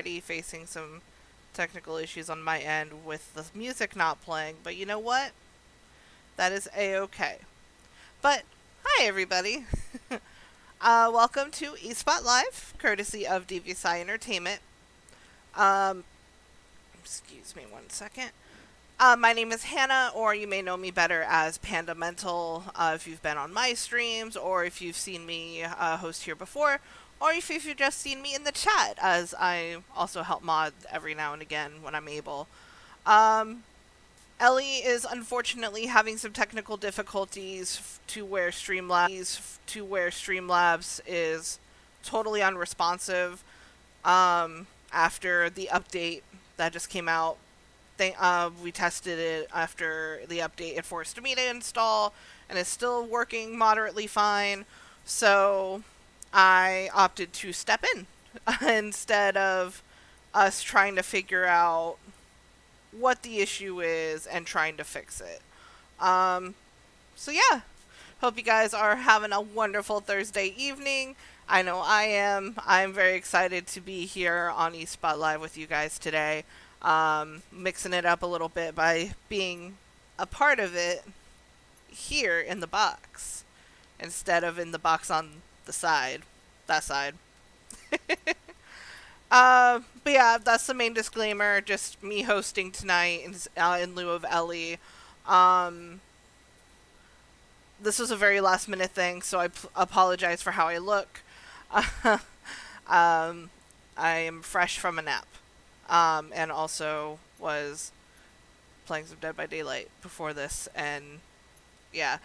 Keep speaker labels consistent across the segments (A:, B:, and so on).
A: already facing some technical issues on my end with the music not playing, but you know what? That is a-okay. But, hi everybody. Welcome to eSpot Live, courtesy of DVSI Entertainment. Um, excuse me one second. My name is Hannah, or you may know me better as Panda Mental if you've been on my streams, or if you've seen me host here before, or if you've just seen me in the chat, as I also help mod every now and again when I'm able. Um, Ellie is unfortunately having some technical difficulties to where Streamlabs is totally unresponsive after the update that just came out. We tested it after the update. It forced me to install, and it's still working moderately fine. So I opted to step in instead of us trying to figure out what the issue is and trying to fix it. Um, so yeah, hope you guys are having a wonderful Thursday evening. I know I am. I'm very excited to be here on eSpot Live with you guys today. Mixing it up a little bit by being a part of it here in the box instead of in the box on the side. That side. But yeah, that's the main disclaimer. Just me hosting tonight in lieu of Ellie. Um, this was a very last minute thing, so I apologize for how I look. um, I am fresh from a nap. And also was playing some Dead by Daylight before this, and yeah.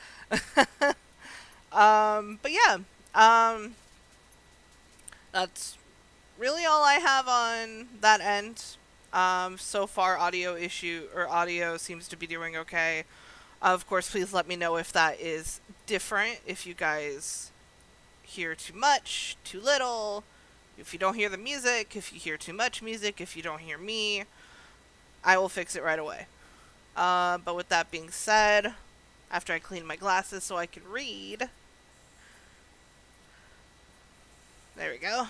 A: But yeah, that's really all I have on that end. So far, audio seems to be doing okay. Of course, please let me know if that is different, if you guys hear too much, too little, if you don't hear the music, if you hear too much music, if you don't hear me. I will fix it right away. But with that being said, after I clean my glasses so I can read. There we go.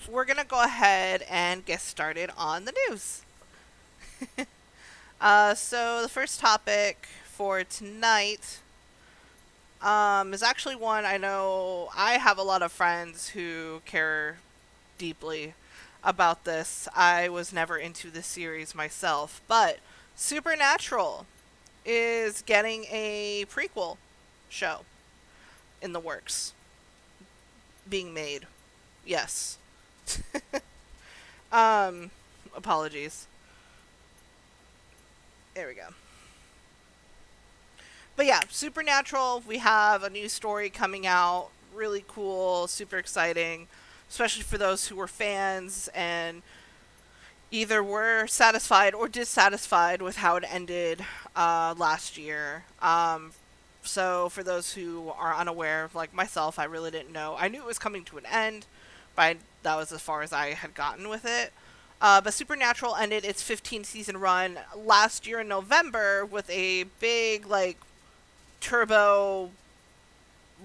A: We're going to go ahead and get started on the news. So the first topic for tonight is actually one I know I have a lot of friends who care deeply about this. I was never into this series myself, but Supernatural is getting a prequel show in the works. Being made. Yes. Apologies. There we go. But yeah, Supernatural, we have a new story coming out. Really cool, super exciting, especially for those who were fans and either were satisfied or dissatisfied with how it ended last year. So for those who are unaware, like myself, I really didn't know. I knew it was coming to an end, but that was as far as I had gotten with it. But Supernatural ended its 15-season run last year in November with a big, turbo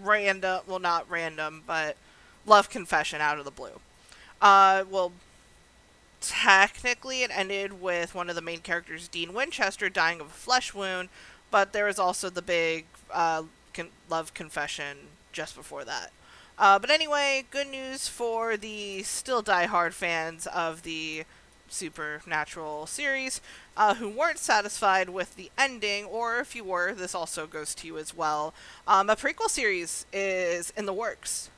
A: random, well, not random, but love confession out of the blue. Well, technically it ended with one of the main characters, Dean Winchester, dying of a flesh wound, but there was also the big love confession just before that. But anyway, good news for the still die-hard fans of the Supernatural series who weren't satisfied with the ending, or if you were, this also goes to you as well. A prequel series is in the works.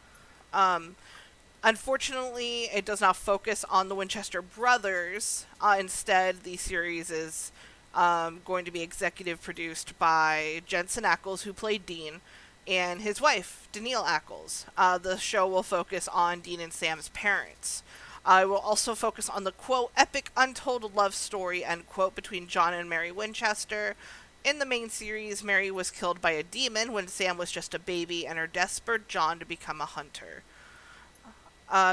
A: Unfortunately, it does not focus on the Winchester brothers. Instead, the series is going to be executive produced by Jensen Ackles, who played Dean, and his wife, Danielle Ackles. The show will focus on Dean and Sam's parents. It will also focus on the, quote, epic untold love story, end quote, between John and Mary Winchester. In the main series, Mary was killed by a demon when Sam was just a baby, and her death spurred John to become a hunter.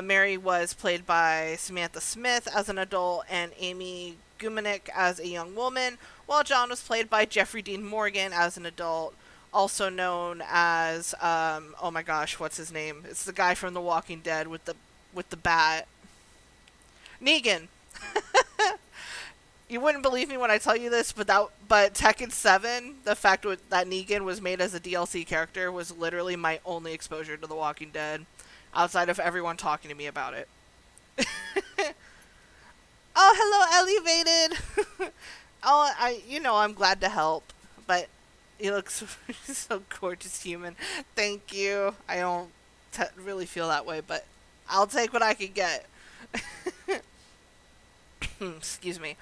A: Mary was played by Samantha Smith as an adult and Amy Gumanik as a young woman, while John was played by Jeffrey Dean Morgan as an adult, also known as, oh my gosh, what's his name? It's the guy from The Walking Dead with the with the bat. Negan. You wouldn't believe me when I tell you this, but Tekken 7, the fact that Negan was made as a DLC character was literally my only exposure to The Walking Dead, outside of everyone talking to me about it. Oh, hello, Elevated. Oh, I'm glad to help, but he looks so gorgeous, human. Thank you. I don't really feel that way, but I'll take what I can get. Excuse me.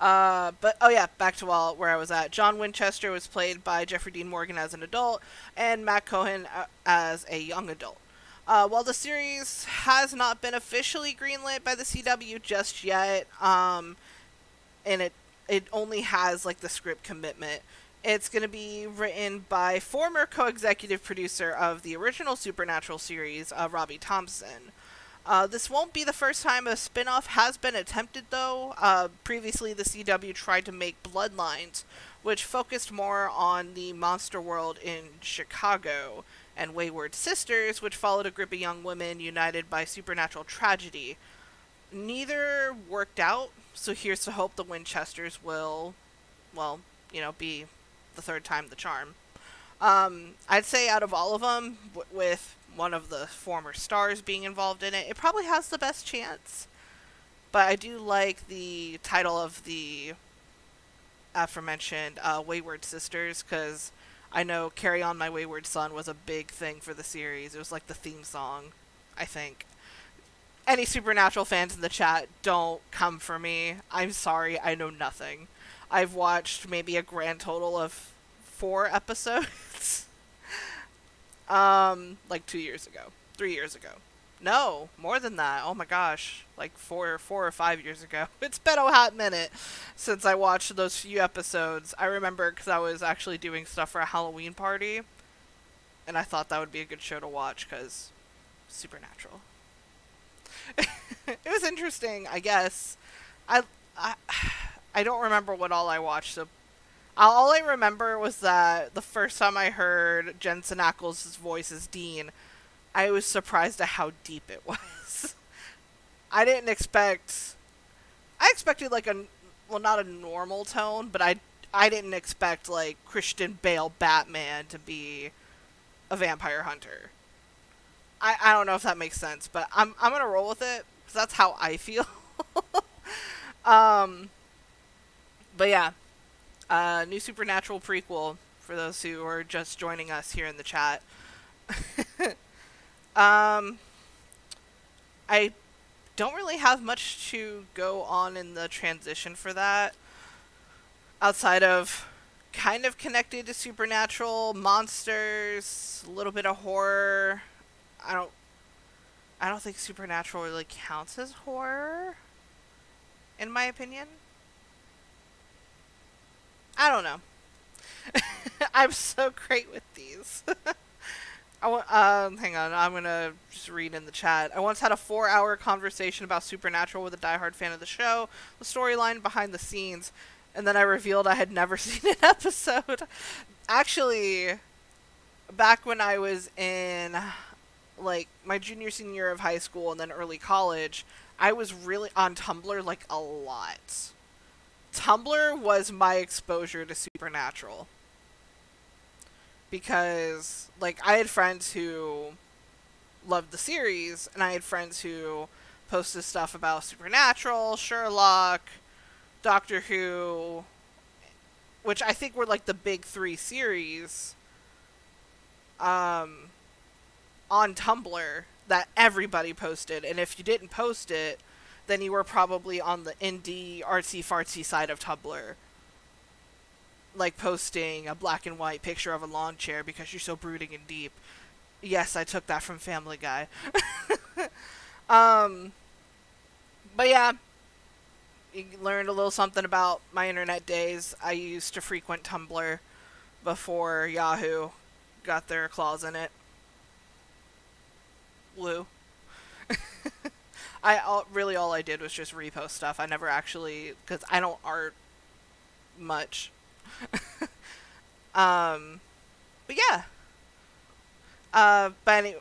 A: But oh yeah, back to where I was at. John Winchester was played by Jeffrey Dean Morgan as an adult, and Matt Cohen as a young adult. While the series has not been officially greenlit by the CW just yet, and it only has like the script commitment. It's going to be written by former co-executive producer of the original Supernatural series, Robbie Thompson. This won't be the first time a spin-off has been attempted, though. Previously, the CW tried to make Bloodlines, which focused more on the monster world in Chicago, and Wayward Sisters, which followed a group of young women united by supernatural tragedy. Neither worked out, so here's to hope the Winchesters will, be the third time the charm. I'd say out of all of them, with one of the former stars being involved in it, it probably has the best chance. But I do like the title of the aforementioned Wayward Sisters, because I know Carry On My Wayward Son was a big thing for the series. It was like the theme song, I think. Any Supernatural fans in the chat, don't come for me. I'm sorry, I know nothing. I've watched maybe a grand total of 4 episodes. Like 2 years ago. 3 years ago. No, more than that. Oh my gosh. Like 4 or 5 years ago. It's been a hot minute since I watched those few episodes. I remember because I was actually doing stuff for a Halloween party. And I thought that would be a good show to watch because Supernatural. It was interesting, I guess. I don't remember what all I watched, so all I remember was that the first time I heard Jensen Ackles' voice as Dean, I was surprised at how deep it was. I expected like not a normal tone, but I didn't expect like Christian Bale Batman to be a vampire hunter. I don't know if that makes sense, but I'm gonna roll with it because that's how I feel. But yeah, new Supernatural prequel for those who are just joining us here in the chat. I don't really have much to go on in the transition for that, outside of kind of connected to Supernatural, monsters, a little bit of horror. I don't think Supernatural really counts as horror, in my opinion. I don't know. I'm so great with these. Hang on, I'm gonna just read in the chat. I once had a 4-hour conversation about Supernatural with a diehard fan of the show, the storyline behind the scenes, and then I revealed I had never seen an episode. Actually, back when I was in like my senior year of high school and then early college, I was really on Tumblr like a lot. Tumblr was my exposure to Supernatural. Because like I had friends who loved the series, and I had friends who posted stuff about Supernatural, Sherlock, Doctor Who, which I think were like the big 3 series on Tumblr that everybody posted. And if you didn't post it, then you were probably on the indie artsy fartsy side of Tumblr, like posting a black and white picture of a lawn chair because you're so brooding and deep. Yes, I took that from Family Guy. But yeah, you learned a little something about my internet days. I used to frequent Tumblr before Yahoo got their claws in it. Woo. Really all I did was just repost stuff. I never actually, because I don't art much. But yeah. But anyway,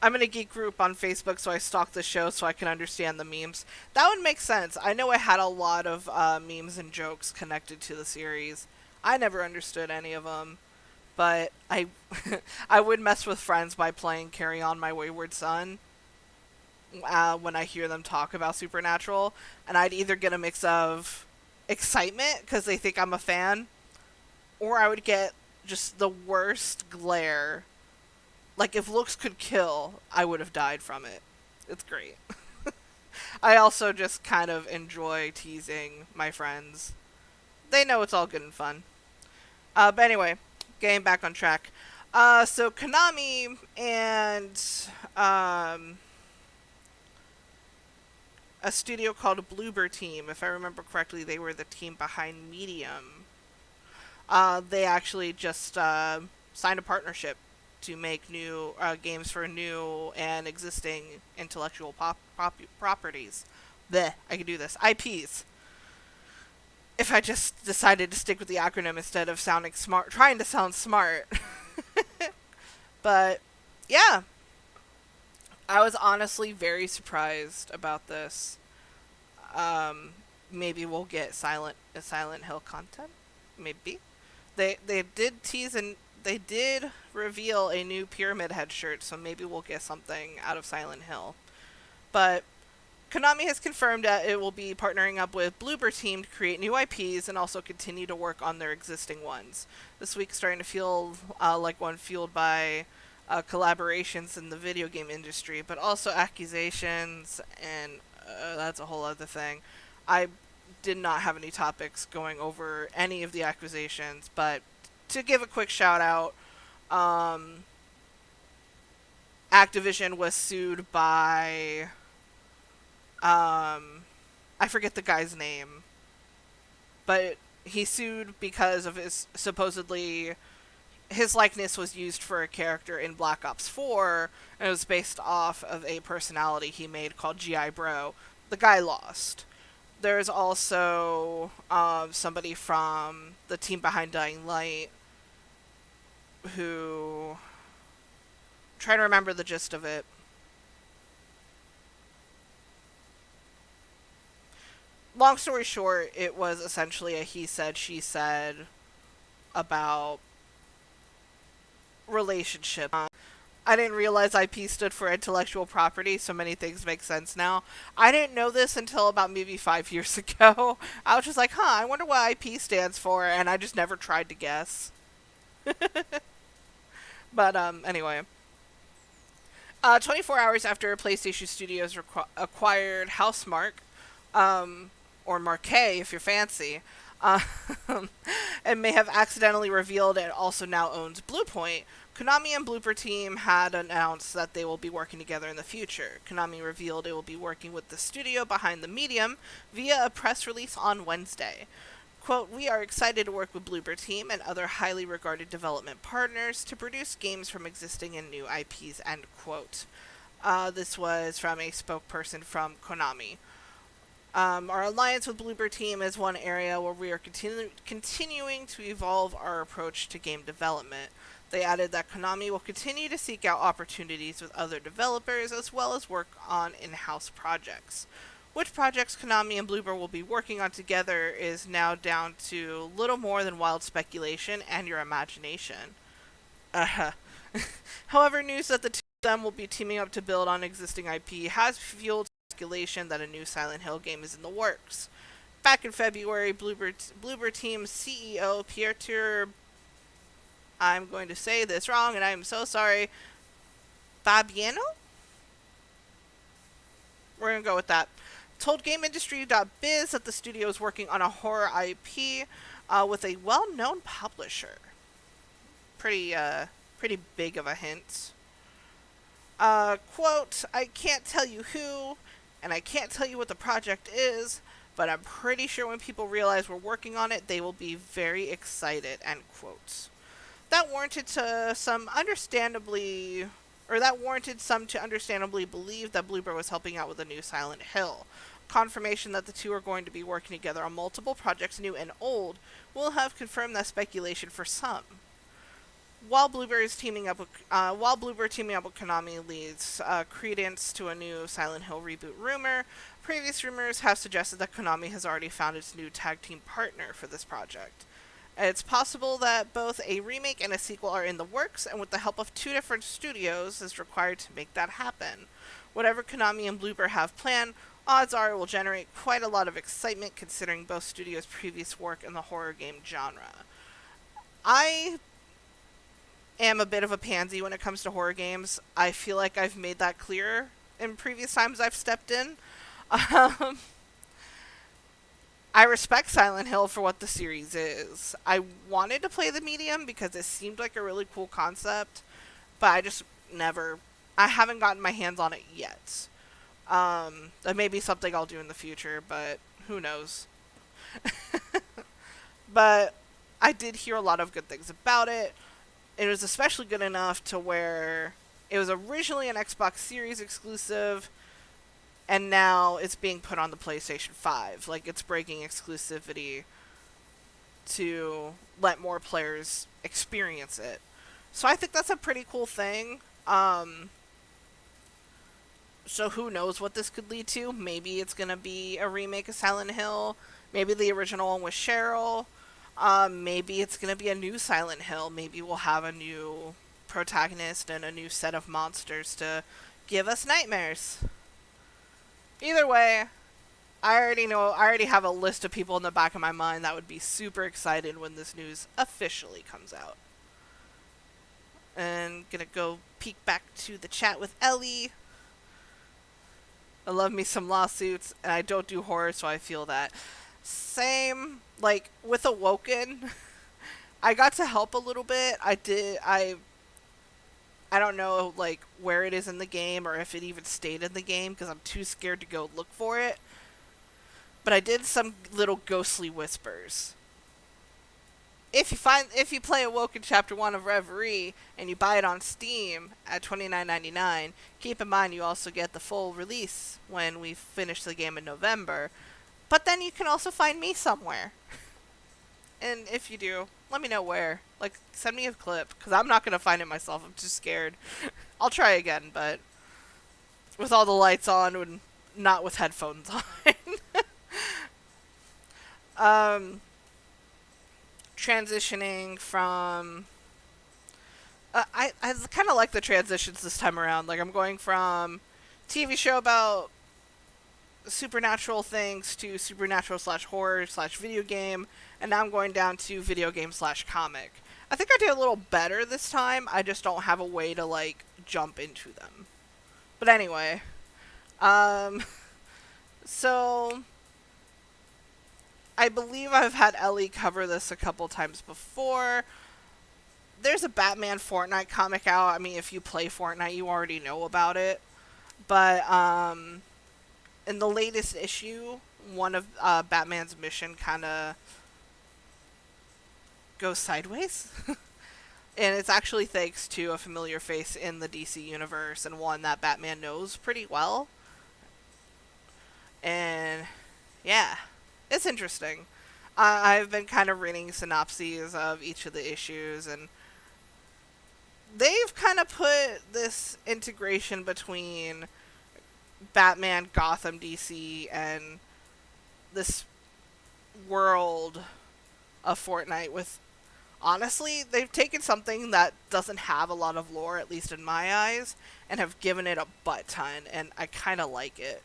A: I'm in a geek group on Facebook, so I stalk the show so I can understand the memes. That would make sense. I know I had a lot of memes and jokes connected to the series. I never understood any of them, but I would mess with friends by playing Carry On My Wayward Son when I hear them talk about Supernatural, and I'd either get a mix of excitement because they think I'm a fan, or I would get just the worst glare. Like, if looks could kill, I would have died from it. It's great. I also just kind of enjoy teasing my friends. They know it's all good and fun. But anyway, getting back on track. So Konami and um, a studio called Bloober Team, if I remember correctly, they were the team behind Medium. They actually just signed a partnership to make new games for new and existing intellectual properties. Bleh, I can do this. IPs. If I just decided to stick with the acronym instead of sounding smart, trying to sound smart. But yeah, I was honestly very surprised about this. Um, Maybe we'll get Silent Hill content. Maybe they did tease and they did reveal a new Pyramid Head shirt, so maybe we'll get something out of Silent Hill. But Konami has confirmed that it will be partnering up with Bloober Team to create new IPs and also continue to work on their existing ones. This week's starting to feel like one fueled by collaborations in the video game industry, but also accusations, and that's a whole other thing. I did not have any topics going over any of the accusations, but to give a quick shout out, um, Activision was sued by I forget the guy's name, but he sued because of his supposedly his likeness was used for a character in Black Ops 4, and it was based off of a personality he made called G.I. Bro. The guy lost. There's also somebody from the team behind Dying Light who... I'm trying to remember the gist of it. Long story short, it was essentially a he said, she said about relationship. I didn't realize IP stood for intellectual property, so many things make sense now. I didn't know this until about maybe 5 years ago. I was just like, I wonder what IP stands for, and I just never tried to guess. But anyway. 24 hours after PlayStation Studios acquired Housemarque, or Marquet if you're fancy, uh, and may have accidentally revealed it also now owns Bluepoint, Konami and Bloober Team had announced that they will be working together in the future. Konami revealed it will be working with the studio behind the Medium via a press release on Wednesday. Quote, "We are excited to work with Bloober Team and other highly regarded development partners to produce games from existing and new IPs," end quote. This was from a spokesperson from Konami. Our alliance with Bloober Team is one area where we are continuing to evolve our approach to game development. They added that Konami will continue to seek out opportunities with other developers as well as work on in-house projects. Which projects Konami and Bloober will be working on together is now down to little more than wild speculation and your imagination. However, news that the two of them will be teaming up to build on existing IP has fueled speculation that a new Silent Hill game is in the works. Back in February, Bloober Team's CEO Pieter, I'm going to say this wrong and I am so sorry, Fabiano? We're going to go with that. Told GameIndustry.biz that the studio is working on a horror IP with a well-known publisher. Pretty big of a hint. Quote, "I can't tell you who, and I can't tell you what the project is, but I'm pretty sure when people realize we're working on it, they will be very excited," end quote. That warranted some to understandably believe that Bloober was helping out with a new Silent Hill. Confirmation that the two are going to be working together on multiple projects, new and old, will have confirmed that speculation for some. While Bluebird teaming up with Konami leads credence to a new Silent Hill reboot rumor, previous rumors have suggested that Konami has already found its new tag team partner for this project. It's possible that both a remake and a sequel are in the works, and with the help of two different studios is required to make that happen. Whatever Konami and Bluebird have planned, odds are it will generate quite a lot of excitement considering both studios' previous work in the horror game genre. I am a bit of a pansy when it comes to horror games. I feel like I've made that clear in previous times I've stepped in. Um, I respect Silent Hill for what the series is. I wanted to play the medium because it seemed like a really cool concept, but I just never. I haven't gotten my hands on it yet. That may be something I'll do in the future, but who knows. But I did hear a lot of good things about it. It was especially good enough to where it was originally an Xbox Series exclusive, and now it's being put on the PlayStation 5. Like, it's breaking exclusivity to let more players experience it. So I think that's a pretty cool thing. So who knows what this could lead to? Maybe it's going to be a remake of Silent Hill. Maybe the original one with Cheryl. Maybe it's going to be a new Silent Hill. Maybe we'll have a new protagonist and a new set of monsters to give us nightmares. Either way, I already have a list of people in the back of my mind that would be super excited when this news officially comes out. And gonna go peek back to the chat with Ellie. I love me some lawsuits, and I don't do horror, so I feel that. Same, like, with Awoken, I got to help a little bit. I don't know, like, where it is in the game, or if it even stayed in the game, because I'm too scared to go look for it. But I did some little ghostly whispers. If you play Awoken Chapter 1 of Reverie, and you buy it on Steam at $29.99, keep in mind you also get the full release when we finish the game in November. But then you can also find me somewhere. And if you do, let me know where. Like, send me a clip, because I'm not going to find it myself. I'm too scared. I'll try again, but with all the lights on and not with headphones on. Transitioning from... I kind of like the transitions this time around. Like, I'm going from TV show about supernatural things to supernatural/horror/video game, and now I'm going down to video game/comic. I think I did a little better this time. I just don't have a way to, like, jump into them. But anyway, so I believe I've had Ellie cover this a couple times before. There's a Batman Fortnite comic out. I mean, if you play Fortnite, you already know about it. But in the latest issue, one of Batman's mission kind of goes sideways. And it's actually thanks to a familiar face in the DC universe, and one that Batman knows pretty well. And yeah, it's interesting. I've been kind of reading synopses of each of the issues, and they've kind of put this integration between Batman, Gotham, DC, and this world of Fortnite with... Honestly, they've taken something that doesn't have a lot of lore, at least in my eyes, and have given it a butt ton, and I kind of like it.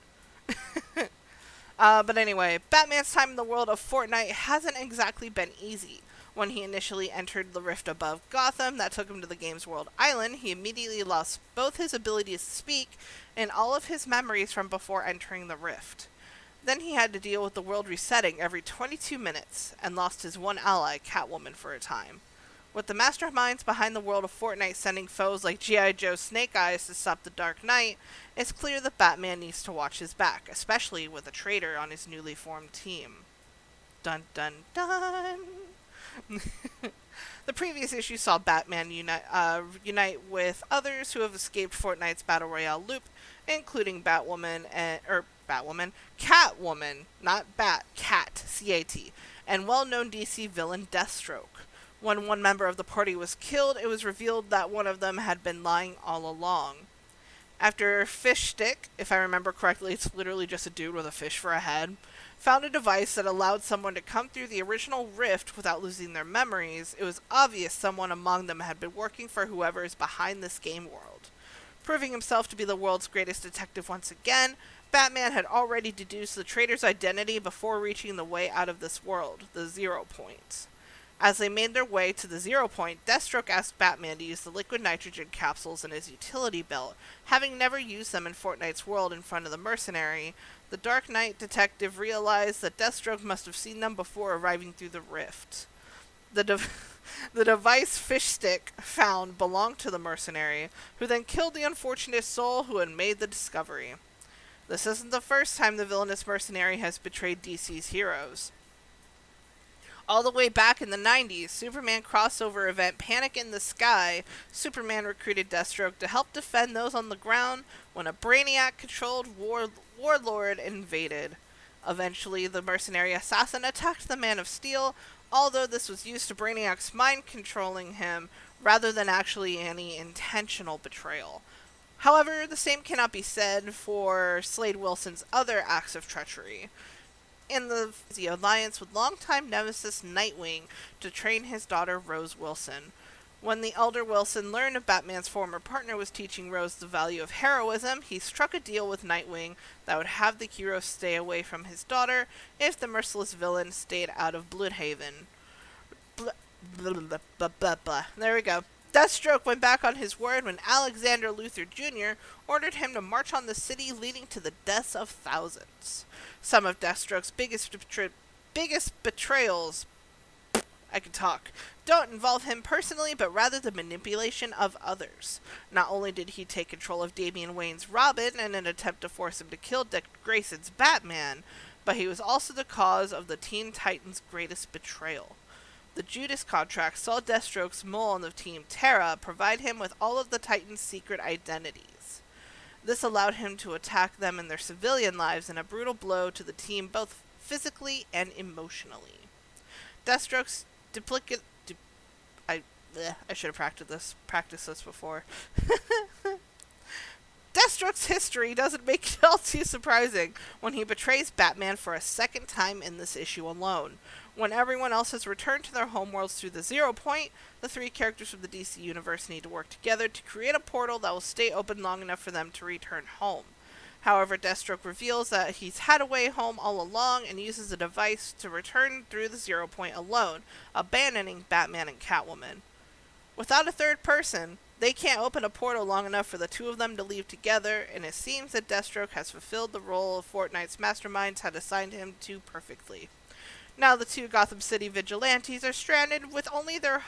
A: But anyway, Batman's time in the world of Fortnite hasn't exactly been easy. When he initially entered the rift above Gotham that took him to the game's world island, he immediately lost both his ability to speak and all of his memories from before entering the rift. Then he had to deal with the world resetting every 22 minutes, and lost his one ally, Catwoman, for a time. With the masterminds behind the world of Fortnite sending foes like G.I. Joe Snake Eyes to stop the Dark Knight, it's clear that Batman needs to watch his back, especially with a traitor on his newly formed team. Dun dun dun! The previous issue saw Batman unite with others who have escaped Fortnite's Battle Royale loop, including Catwoman, not Bat, Cat, C-A-T, and well-known DC villain Deathstroke. When one member of the party was killed, it was revealed that one of them had been lying all along. After Fish Stick, if I remember correctly, it's literally just a dude with a fish for a head, found a device that allowed someone to come through the original rift without losing their memories, it was obvious someone among them had been working for whoever is behind this game world. Proving himself to be the world's greatest detective once again, Batman had already deduced the traitor's identity before reaching the way out of this world, the Zero Point. As they made their way to the Zero Point, Deathstroke asked Batman to use the liquid nitrogen capsules in his utility belt, having never used them in Fortnite's world in front of the mercenary. The Dark Knight detective realized that Deathstroke must have seen them before arriving through the rift. The device Fish Stick found belonged to the mercenary, who then killed the unfortunate soul who had made the discovery. This isn't the first time the villainous mercenary has betrayed DC's heroes. All the way back in the 90s, Superman crossover event Panic in the Sky, Superman recruited Deathstroke to help defend those on the ground when a Brainiac-controlled warlord invaded. Eventually, the mercenary assassin attacked the Man of Steel, although this was used to Brainiac's mind controlling him rather than actually any intentional betrayal. However, the same cannot be said for Slade Wilson's other acts of treachery. In the alliance with longtime nemesis Nightwing to train his daughter Rose Wilson. When the elder Wilson learned of Batman's former partner was teaching Rose the value of heroism, he struck a deal with Nightwing that would have the hero stay away from his daughter if the merciless villain stayed out of Bloodhaven. There we go. Deathstroke went back on his word when Alexander Luthor Jr. ordered him to march on the city, leading to the deaths of thousands. Some of Deathstroke's biggest betrayals, I can talk, don't involve him personally, but rather the manipulation of others. Not only did he take control of Damian Wayne's Robin in an attempt to force him to kill Dick Grayson's Batman, but he was also the cause of the Teen Titans' greatest betrayal. The Judas contract saw Deathstroke's mole on the team Terra provide him with all of the Titans' secret identities. This allowed him to attack them in their civilian lives in a brutal blow to the team both physically and emotionally. Deathstroke's I should have practiced this before. Deathstroke's history doesn't make it all too surprising when he betrays Batman for a second time in this issue alone. When everyone else has returned to their homeworlds through the Zero Point, the three characters from the DC Universe need to work together to create a portal that will stay open long enough for them to return home. However, Deathstroke reveals that he's had a way home all along and uses a device to return through the Zero Point alone, abandoning Batman and Catwoman. Without a third person, they can't open a portal long enough for the two of them to leave together, and it seems that Deathstroke has fulfilled the role of Fortnite's masterminds had assigned him to perfectly. Now the two Gotham City vigilantes are stranded with their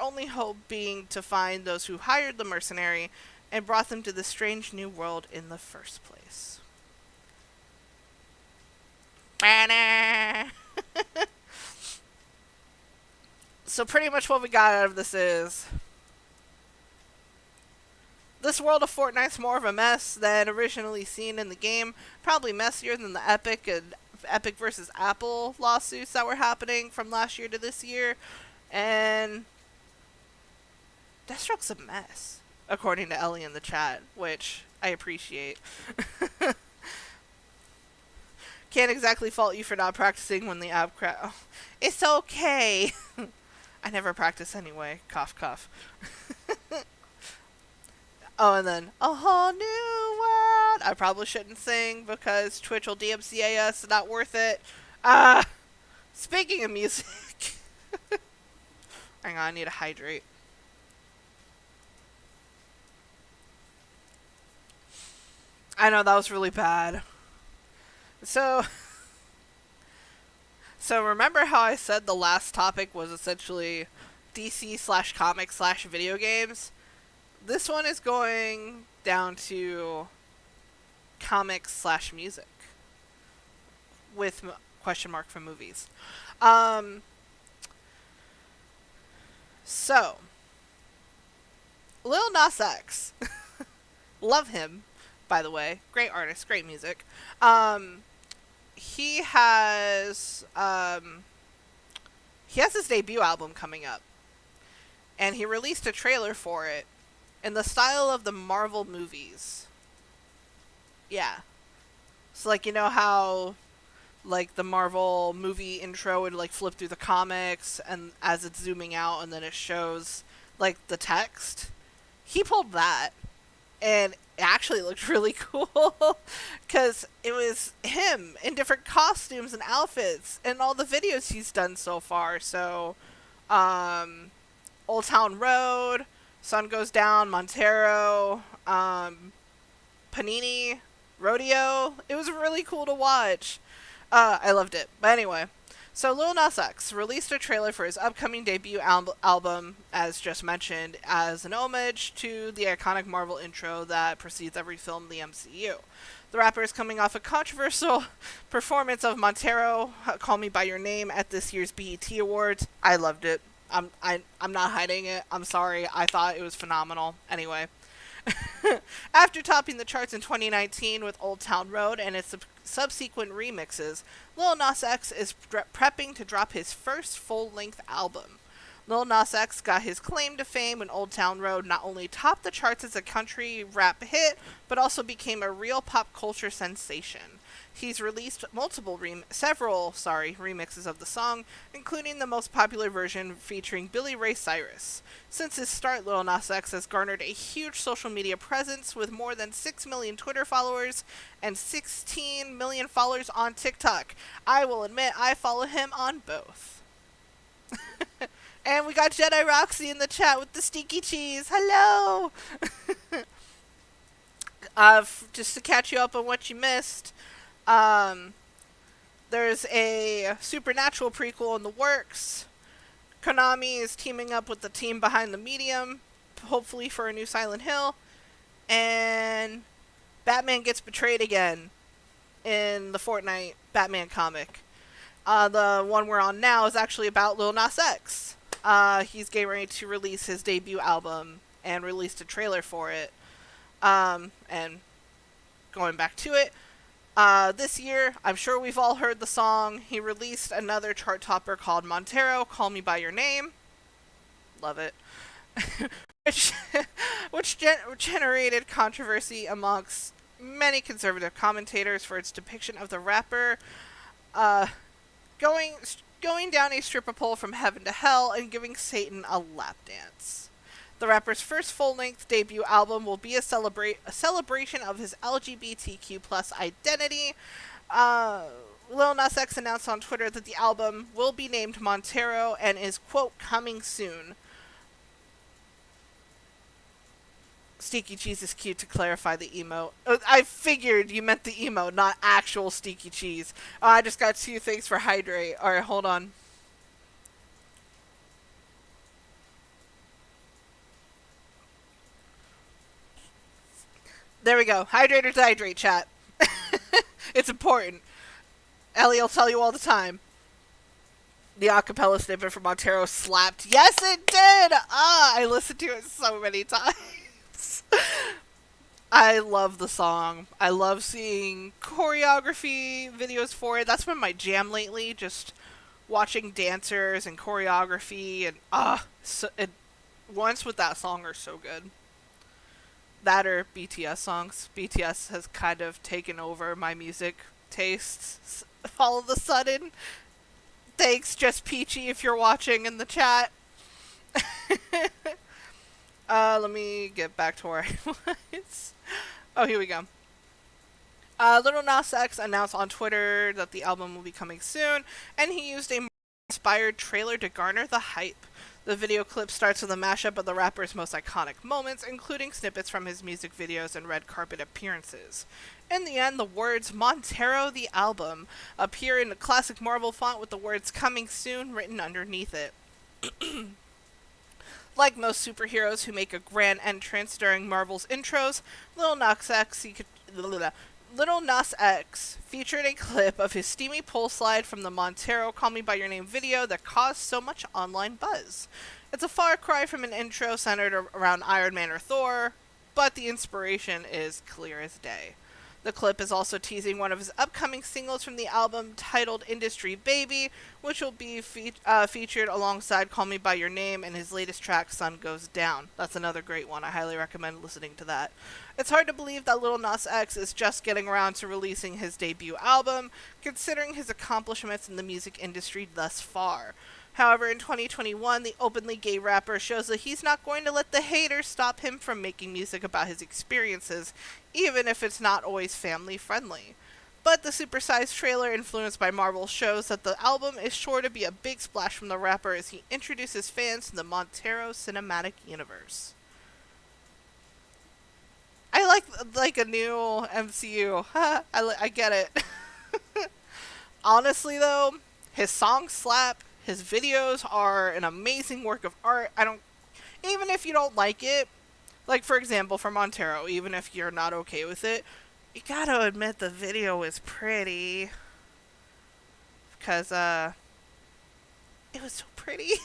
A: only hope being to find those who hired the mercenary and brought them to this strange new world in the first place. So pretty much what we got out of this is this world of Fortnite's more of a mess than originally seen in the game. Probably messier than the Epic versus Apple lawsuits that were happening from last year to this year. And Deathstroke's a mess, according to Ellie in the chat, which I appreciate. Can't exactly fault you for not practicing when the app Oh, it's okay. I never practice anyway. Cough, cough. Oh, and then a whole new world. I probably shouldn't sing because Twitch will DMCA us. Not worth it. Speaking of music. Hang on, I need to hydrate. I know, that was really bad. So remember how I said the last topic was essentially DC/comics/video games? This one is going down to comics/music with question mark for movies. So Lil Nas X, love him, by the way, great artist, great music. he has his debut album coming up, and he released a trailer for it in the style of the Marvel movies. Yeah. So, like, you know how, like, the Marvel movie intro would, like, flip through the comics, and as it's zooming out, and then it shows, like, the text? He pulled that, and it actually looked really cool, because it was him in different costumes and outfits, and all the videos he's done so far. So, Old Town Road, Sun Goes Down, Montero, Panini, Rodeo. It was really cool to watch. I loved it. But anyway, so Lil Nas X released a trailer for his upcoming debut album, as just mentioned, as an homage to the iconic Marvel intro that precedes every film in the MCU. The rapper is coming off a controversial performance of Montero, Call Me By Your Name, at this year's BET Awards. I loved it. I'm not hiding it. I'm sorry. I thought it was phenomenal. Anyway. After topping the charts in 2019 with Old Town Road and its subsequent remixes, Lil Nas X is prepping to drop his first full-length album. Lil Nas X got his claim to fame when Old Town Road not only topped the charts as a country rap hit, but also became a real pop culture sensation. He's released several remixes of the song, including the most popular version featuring Billy Ray Cyrus. Since his start, Lil Nas X has garnered a huge social media presence with more than 6 million Twitter followers and 16 million followers on TikTok. I will admit I follow him on both. And we got Jedi Roxy in the chat with the stinky cheese. Hello! Just to catch you up on what you missed, there's a Supernatural prequel in the works. Konami is teaming up with the team behind the Medium, hopefully for a new Silent Hill. And Batman gets betrayed again in the Fortnite Batman comic. The one we're on now is actually about Lil Nas X. He's getting ready to release his debut album and released a trailer for it. And going back to it, this year, I'm sure we've all heard the song. He released another chart topper called Montero, Call Me By Your Name. Love it. which generated controversy amongst many conservative commentators for its depiction of the rapper going down a stripper pole from heaven to hell and giving Satan a lap dance. The rapper's first full-length debut album will be a celebration of his LGBTQ plus identity. Lil Nas X announced on Twitter that the album will be named Montero and is, quote, coming soon. Stinky Cheese is cute to clarify the emote. I figured you meant the emote, not actual Stinky Cheese. I just got 2 things for Hydrate. Alright, hold on. There we go. Hydrate or dehydrate, chat. It's important. Ellie will tell you all the time. The acapella snippet from Montero slapped. Yes, it did! I listened to it so many times. I love the song. I love seeing choreography videos for it. That's been my jam lately. Just watching dancers and choreography. And, once with that song are so good. That or BTS songs. BTS has kind of taken over my music tastes all of a sudden. Thanks, Just Peachy, if you're watching in the chat. Let me get back to where I was. Oh, here we go. Lil Nas X announced on Twitter that the album will be coming soon, and he used a inspired trailer to garner the hype. The video clip starts with a mashup of the rapper's most iconic moments, including snippets from his music videos and red carpet appearances. In the end, the words Montero the album appear in a classic Marvel font with the words coming soon written underneath it. Like most superheroes who make a grand entrance during Marvel's intros, Lil Nas X featured a clip of his steamy pole slide from the Montero Call Me By Your Name video that caused so much online buzz. It's a far cry from an intro centered around Iron Man or Thor, but the inspiration is clear as day. The clip is also teasing one of his upcoming singles from the album titled Industry Baby, which will be featured alongside Call Me By Your Name and his latest track, Sun Goes Down. That's another great one. I highly recommend listening to that. It's hard to believe that Lil Nas X is just getting around to releasing his debut album, considering his accomplishments in the music industry thus far. However, in 2021, the openly gay rapper shows that he's not going to let the haters stop him from making music about his experiences, even if it's not always family friendly. But the supersized trailer influenced by Marvel shows that the album is sure to be a big splash from the rapper as he introduces fans to the Montero cinematic universe. I like a new MCU. I get it. Honestly, though, his songs slap. His videos are an amazing work of art. Even if you don't like it, like for example, for Montero, even if you're not okay with it, you gotta admit the video is pretty. Because, it was so pretty.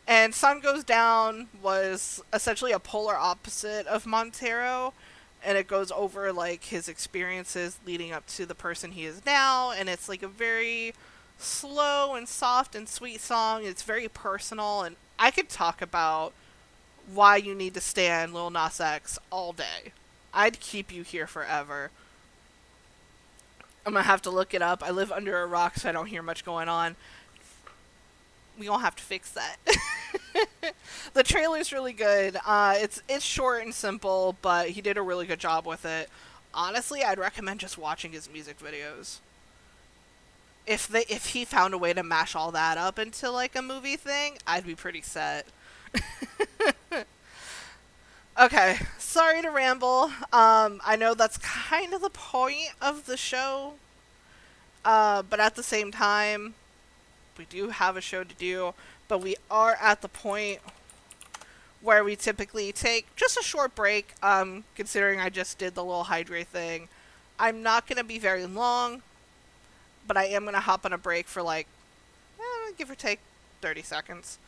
A: And Sun Goes Down was essentially a polar opposite of Montero. And it goes over, like, his experiences leading up to the person he is now. And it's, like, a very slow and soft and sweet song. It's very personal. And I could talk about why you need to stand Lil Nas X all day. I'd keep you here forever. I'm going to have to look it up. I live under a rock, so I don't hear much going on. We gonna have to fix that. The trailer's really good. It's short and simple, but he did a really good job with it. Honestly, I'd recommend just watching his music videos. If he found a way to mash all that up into like a movie thing, I'd be pretty set. Okay, sorry to ramble. I know that's kind of the point of the show, but at the same time, we do have a show to do, but we are at the point where we typically take just a short break, considering I just did the little hydrate thing. I'm not going to be very long, but I am going to hop on a break for like, give or take 30 seconds.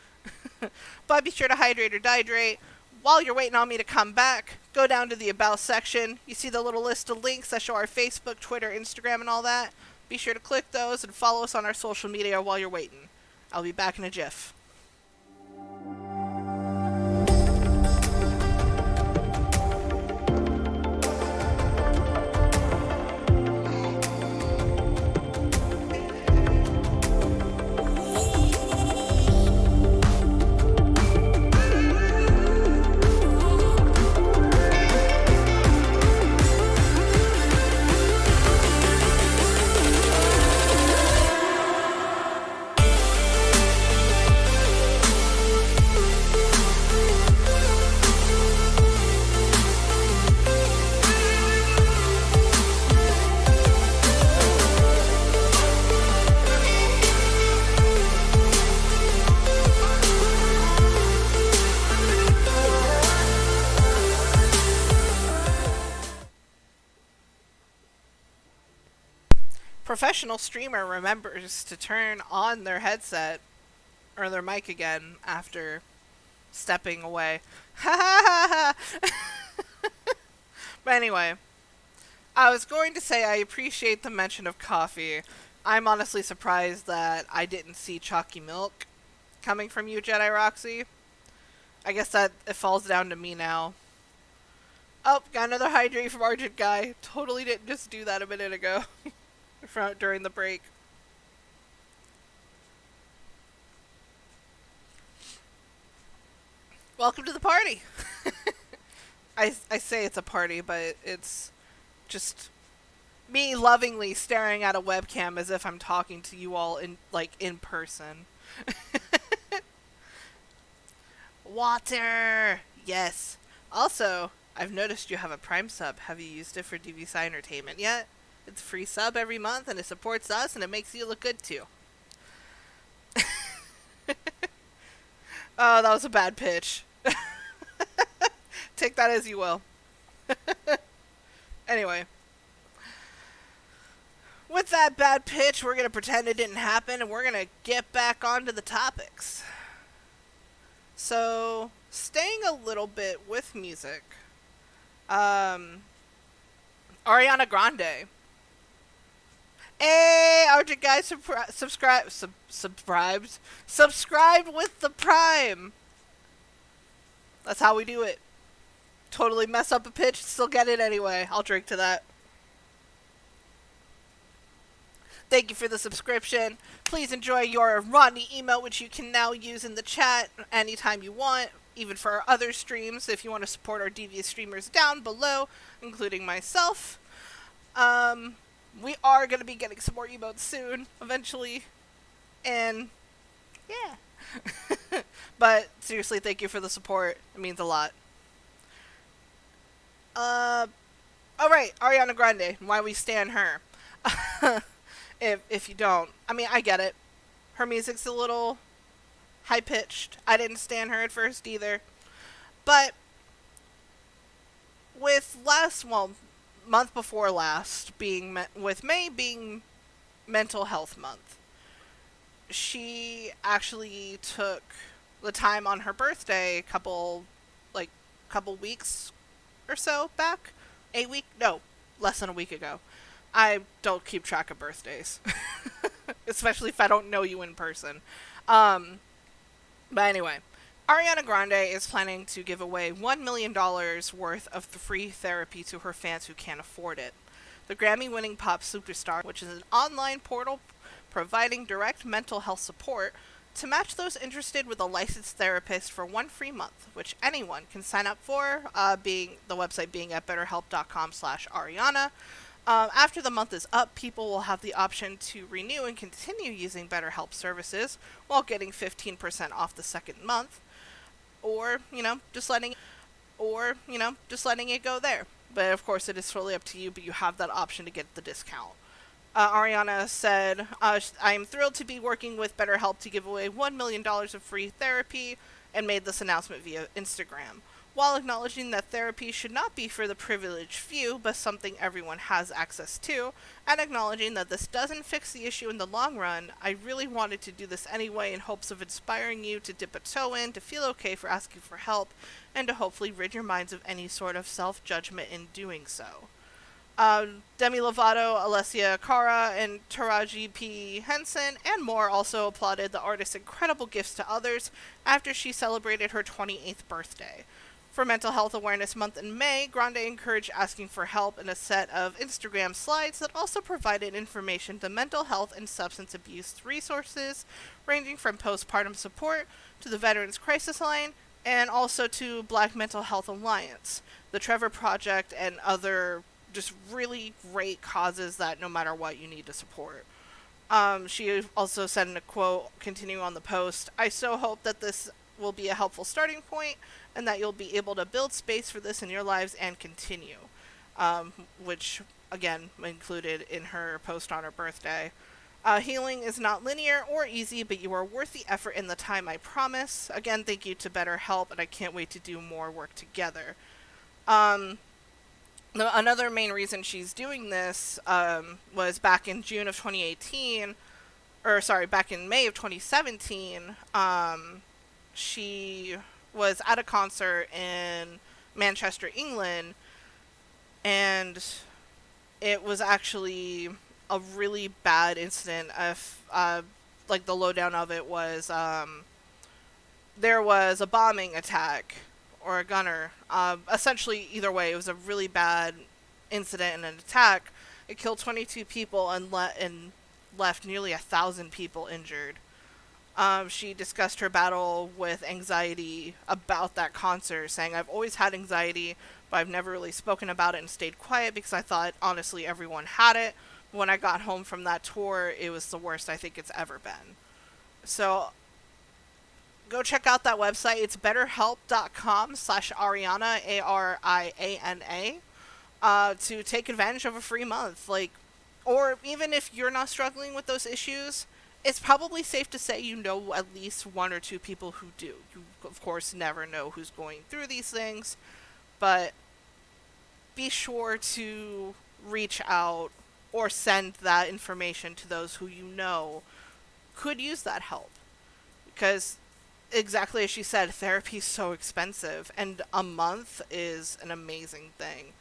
A: But be sure to hydrate or dihydrate. While you're waiting on me to come back, go down to the About section. You see the little list of links that show our Facebook, Twitter, Instagram, and all that. Be sure to click those and follow us on our social media while you're waiting. I'll be back in a jiff. Professional streamer remembers to turn on their headset or their mic again after stepping away. But anyway, I was going to say I appreciate the mention of coffee. I'm honestly surprised that I didn't see chalky milk coming from you, Jedi Roxy. I guess that it falls down to me now. Oh, got another hydrate from Argent Guy. Totally didn't just do that a minute ago. During the break. Welcome to the party. I say it's a party, but it's just me lovingly staring at a webcam as if I'm talking to you all in person. Water. Yes. Also, I've noticed you have a Prime sub. Have you used it for DVSci Entertainment yet? It's a free sub every month, and it supports us, and it makes you look good, too. Oh, that was a bad pitch. Take that as you will. Anyway. With that bad pitch, we're going to pretend it didn't happen, and we're going to get back onto the topics. So, staying a little bit with music, Ariana Grande. Hey, Argent guys, subscribed with the Prime. That's how we do it. Totally mess up a pitch, still get it anyway. I'll drink to that. Thank you for the subscription. Please enjoy your Rodney email, which you can now use in the chat anytime you want, even for our other streams, if you want to support our devious streamers down below, including myself. We are going to be getting some more emotes soon, eventually. And, yeah. But, seriously, thank you for the support. It means a lot. Alright, Ariana Grande, why we stan her. If you don't. I mean, I get it. Her music's a little high-pitched. I didn't stan her at first either. But with month before last being with May being Mental Health Month, she actually took the time on her birthday, couple weeks or so back. Less than a week ago. I don't keep track of birthdays, especially if I don't know you in person. But anyway, Ariana Grande is planning to give away $1 million worth of free therapy to her fans who can't afford it. The Grammy-winning pop superstar, which is an online portal providing direct mental health support, to match those interested with a licensed therapist for one free month, which anyone can sign up for, the website being at betterhelp.com/Ariana. After the month is up, people will have the option to renew and continue using BetterHelp services while getting 15% off the second month, or just letting it go there. But of course, it is totally up to you. But you have that option to get the discount. Ariana said, I am thrilled to be working with BetterHelp to give away $1 million of free therapy, and made this announcement via Instagram, while acknowledging that therapy should not be for the privileged few, but something everyone has access to, and acknowledging that this doesn't fix the issue in the long run. I really wanted to do this anyway in hopes of inspiring you to dip a toe in, to feel okay for asking for help, and to hopefully rid your minds of any sort of self-judgment in doing so. Demi Lovato, Alessia Cara, and Taraji P. Henson, and more also applauded the artist's incredible gifts to others after she celebrated her 28th birthday. For Mental Health Awareness Month in May, Grande encouraged asking for help in a set of Instagram slides that also provided information to mental health and substance abuse resources, ranging from postpartum support to the Veterans Crisis Line, and also to Black Mental Health Alliance, the Trevor Project, and other just really great causes that no matter what you need to support. She also said in a quote, continuing on the post, I so hope that this will be a helpful starting point and that you'll be able to build space for this in your lives and continue. Which, again, included in her post on her birthday. Healing is not linear or easy, but you are worth the effort and the time, I promise. Again, thank you to BetterHelp, and I can't wait to do more work together. Another main reason she's doing this was back in June of 2018, back in May of 2017, she was at a concert in Manchester, England, and it was actually a really bad incident. The lowdown of it was there was a bombing attack or a gunner. Essentially, either way, it was a really bad incident and an attack. It killed 22 people and left nearly 1,000 people injured. She discussed her battle with anxiety about that concert, saying, I've always had anxiety, but I've never really spoken about it and stayed quiet because I thought, honestly, everyone had it. When I got home from that tour, it was the worst I think it's ever been. So go check out that website. It's betterhelp.com/Ariana, Ariana, to take advantage of a free month. Or even if you're not struggling with those issues, it's probably safe to say you know at least one or two people who do. You, of course, never know who's going through these things, but be sure to reach out or send that information to those who you know could use that help. Because exactly as she said, therapy is so expensive, and a month is an amazing thing.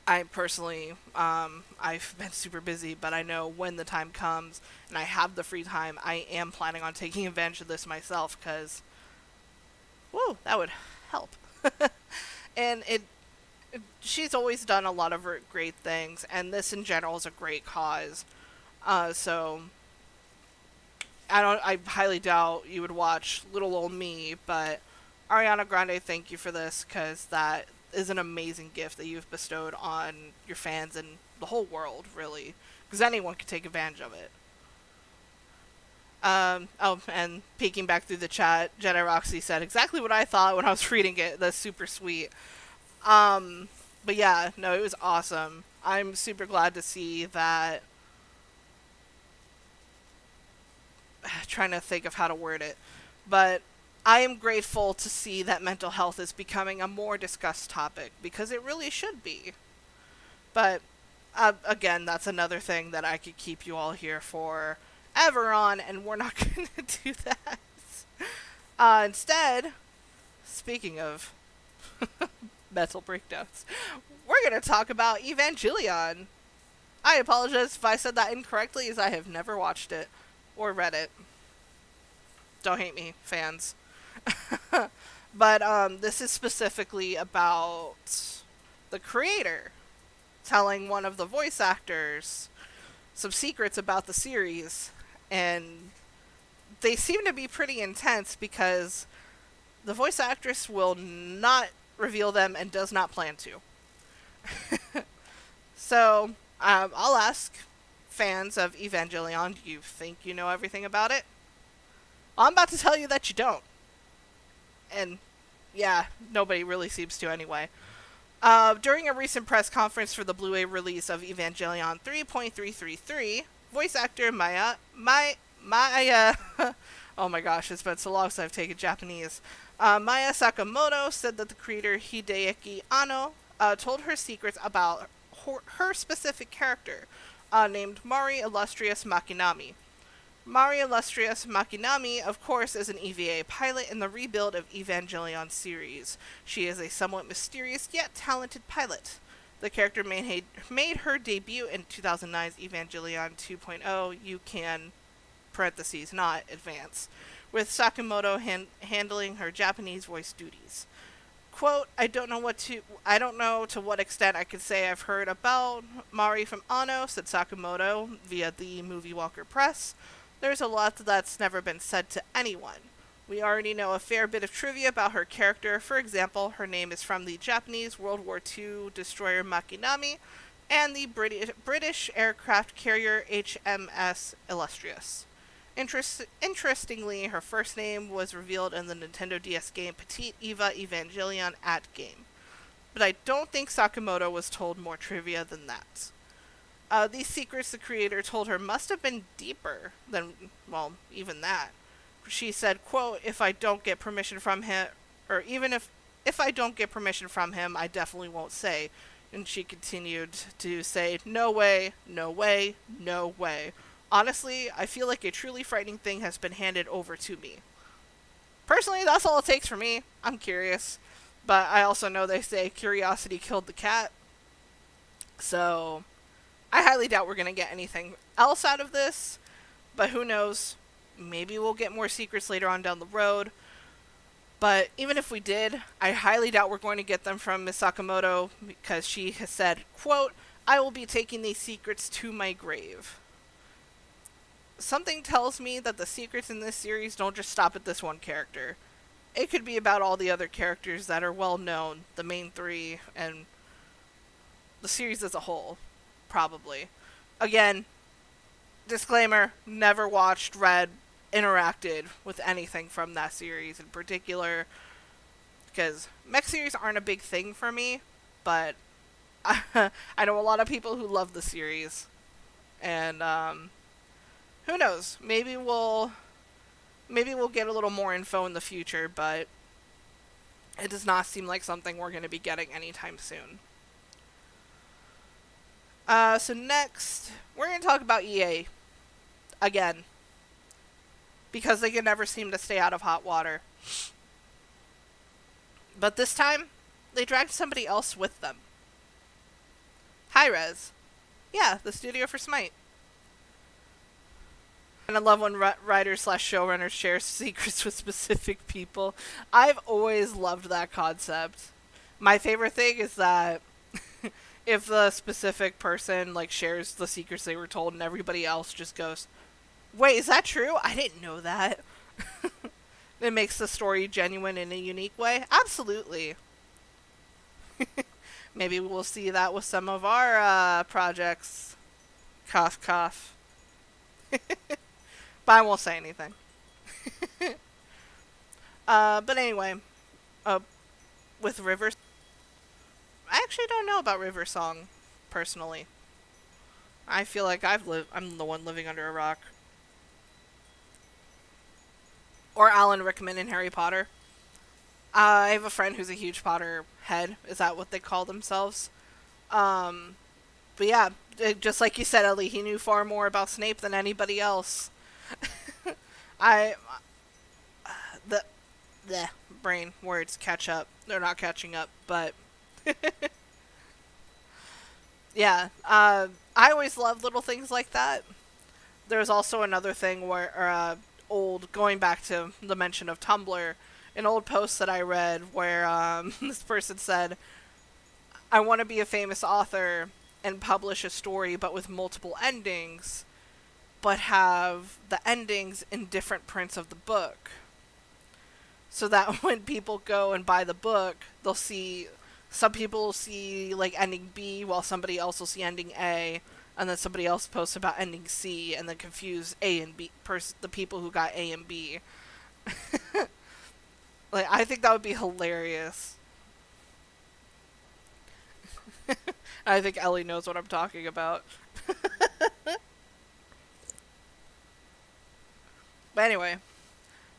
A: I personally, I've been super busy, but I know when the time comes and I have the free time, I am planning on taking advantage of this myself because, whoa, that would help. And she's always done a lot of great things, and this in general is a great cause. So I highly doubt you would watch Little Old Me, but Ariana Grande, thank you for this because that is an amazing gift that you've bestowed on your fans and the whole world, really, because anyone could take advantage of it. Oh, and peeking back through the chat, Jedi Roxy said exactly what I thought when I was reading it. That's super sweet. Um, but yeah, no, it was awesome. I'm super glad to see that. Trying to think of how to word it, but I am grateful to see that mental health is becoming a more discussed topic because it really should be. But again, that's another thing that I could keep you all here for ever on, and we're not going to do that. Instead, speaking of mental breakdowns, we're going to talk about Evangelion. I apologize if I said that incorrectly, as I have never watched it or read it. Don't hate me, fans. But this is specifically about the creator telling one of the voice actors some secrets about the series, and they seem to be pretty intense because the voice actress will not reveal them and does not plan to. So I'll ask fans of Evangelion, do you think you know everything about it? I'm about to tell you that you don't. And yeah, nobody really seems to anyway. During a recent press conference for the Blu-ray release of Evangelion 3.333, voice actor Maya oh my gosh, it's been so long since I've taken Japanese. Maya Sakamoto said that the creator Hideaki Anno told her secrets about her specific character, named Mari Illustrious Makinami. Mari Illustrious Makinami, of course, is an EVA pilot in the rebuild of Evangelion series. She is a somewhat mysterious yet talented pilot. The character made her debut in 2009's Evangelion 2.0, You Can, parentheses, not advance, with Sakamoto handling her Japanese voice duties. Quote, I don't know to what extent I could say I've heard about Mari from Anno, said Sakamoto via the Movie Walker Press. There's a lot that's never been said to anyone. We already know a fair bit of trivia about her character. For example, her name is from the Japanese World War II destroyer Makinami and the British aircraft carrier HMS Illustrious. Interestingly, her first name was revealed in the Nintendo DS game Petite Eva Evangelion at Game. But I don't think Sakamoto was told more trivia than that. These secrets the creator told her must have been deeper than, well, even that. She said, quote, if I don't get permission from him, or even if I don't get permission from him, I definitely won't say. And she continued to say, no way, no way, no way. Honestly, I feel like a truly frightening thing has been handed over to me. Personally, that's all it takes for me. I'm curious. But I also know they say curiosity killed the cat. So I highly doubt we're going to get anything else out of this, but who knows? Maybe we'll get more secrets later on down the road. But even if we did, I highly doubt we're going to get them from Ms. Sakamoto because she has said, quote, I will be taking these secrets to my grave. Something tells me that the secrets in this series don't just stop at this one character. It could be about all the other characters that are well known, the main three, and the series as a whole. Probably. Again, disclaimer, never watched, read, interacted with anything from that series in particular, because mech series aren't a big thing for me, but I know a lot of people who love the series, and who knows, maybe we'll get a little more info in the future, but it does not seem like something we're going to be getting anytime soon. So next, we're going to talk about EA again, because they can never seem to stay out of hot water. But this time, they dragged somebody else with them. Hi-Rez. Yeah, the studio for Smite. And I love when writers slash showrunners share secrets with specific people. I've always loved that concept. My favorite thing is that if the specific person like shares the secrets they were told and everybody else just goes, "Wait, is that true? I didn't know that." It makes the story genuine in a unique way. Absolutely. Maybe we'll see that with some of our projects. Cough, cough. But I won't say anything. But anyway, uh, with River, I actually don't know about River Song, personally. I feel like I'm the one living under a rock. Or Alan Rickman in Harry Potter. I have a friend who's a huge Potter head. Is that what they call themselves? Um, but yeah, just like you said, Ellie, he knew far more about Snape than anybody else. I the the brain words catch up. They're not catching up, but yeah. I always love little things like that. There's also another thing where old going back to the mention of Tumblr, an old post that I read where this person said, "I want to be a famous author and publish a story, but with multiple endings, but have the endings in different prints of the book." So that when people go and buy the book, they'll see some people will see like ending B while somebody else will see ending A, and then somebody else posts about ending C, and then confuse A and B the people who got A and B. Like I think that would be hilarious. I think Ellie knows what I'm talking about. But anyway,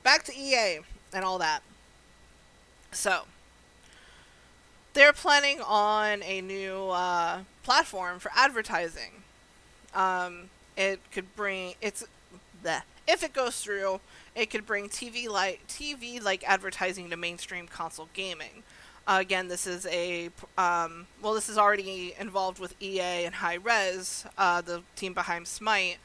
A: back to EA and all that. So, they're planning on a new platform for advertising. It could bring if it goes through, it could bring TV like advertising to mainstream console gaming. Again, this is this is already involved with EA and Hi-Rez, the team behind Smite.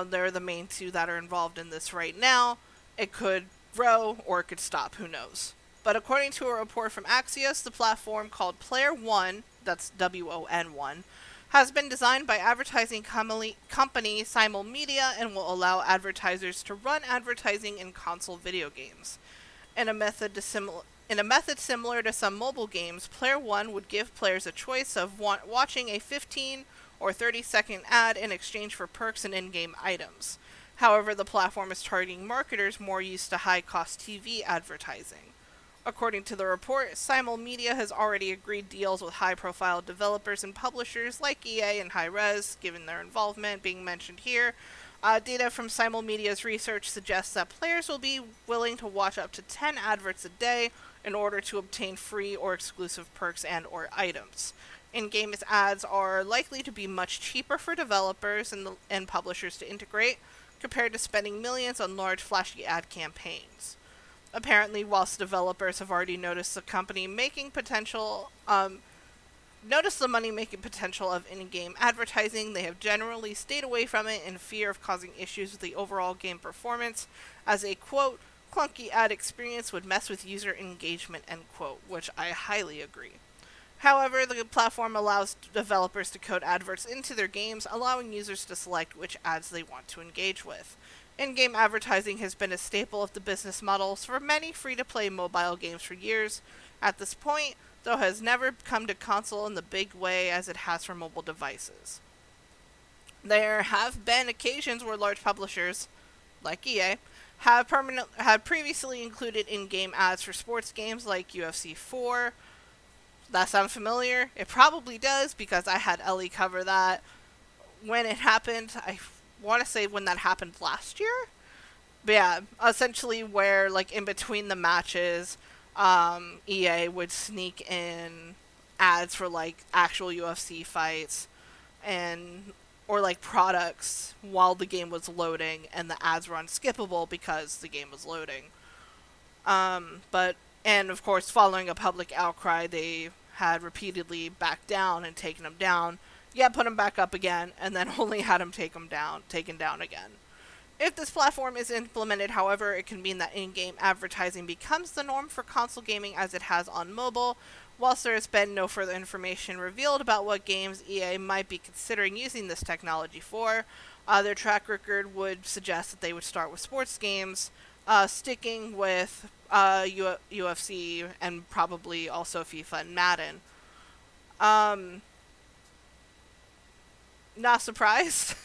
A: They're the main two that are involved in this right now. It could grow or it could stop. Who knows? But according to a report from Axios, the platform called Player One, that's WON1, has been designed by advertising company Simul Media and will allow advertisers to run advertising in console video games. In a method similar to some mobile games, Player One would give players a choice of watching a 15 or 30-second ad in exchange for perks and in-game items. However, the platform is targeting marketers more used to high-cost TV advertising. According to the report, Simul Media has already agreed deals with high-profile developers and publishers like EA and Hi-Rez, given their involvement being mentioned here. Data from Simul Media's research suggests that players will be willing to watch up to 10 adverts a day in order to obtain free or exclusive perks and or items. In-game ads are likely to be much cheaper for developers and publishers to integrate, compared to spending millions on large flashy ad campaigns. Apparently, whilst developers have already noticed the money-making potential of in-game advertising, they have generally stayed away from it in fear of causing issues with the overall game performance, as a, quote, clunky ad experience would mess with user engagement, end quote, which I highly agree. However, the platform allows developers to code adverts into their games, allowing users to select which ads they want to engage with. In-game advertising has been a staple of the business models for many free-to-play mobile games for years. At this point, though, it has never come to console in the big way as it has for mobile devices. There have been occasions where large publishers, like EA, have previously included in-game ads for sports games like UFC 4. That sound familiar? It probably does, because I had Ellie cover that when it happened. I want to say when that happened last year. But yeah, essentially where, like, in between the matches, EA would sneak in ads for, like, actual UFC fights and or like products while the game was loading, and the ads were unskippable because the game was loading. But and of course, following a public outcry, they had repeatedly backed down and taken them down, Yeah, put them back up again, and then only had them taken down again. If this platform is implemented, however, it can mean that in-game advertising becomes the norm for console gaming as it has on mobile. Whilst there has been no further information revealed about what games EA might be considering using this technology for, their track record would suggest that they would start with sports games, sticking with UFC and probably also FIFA and Madden. Not surprised.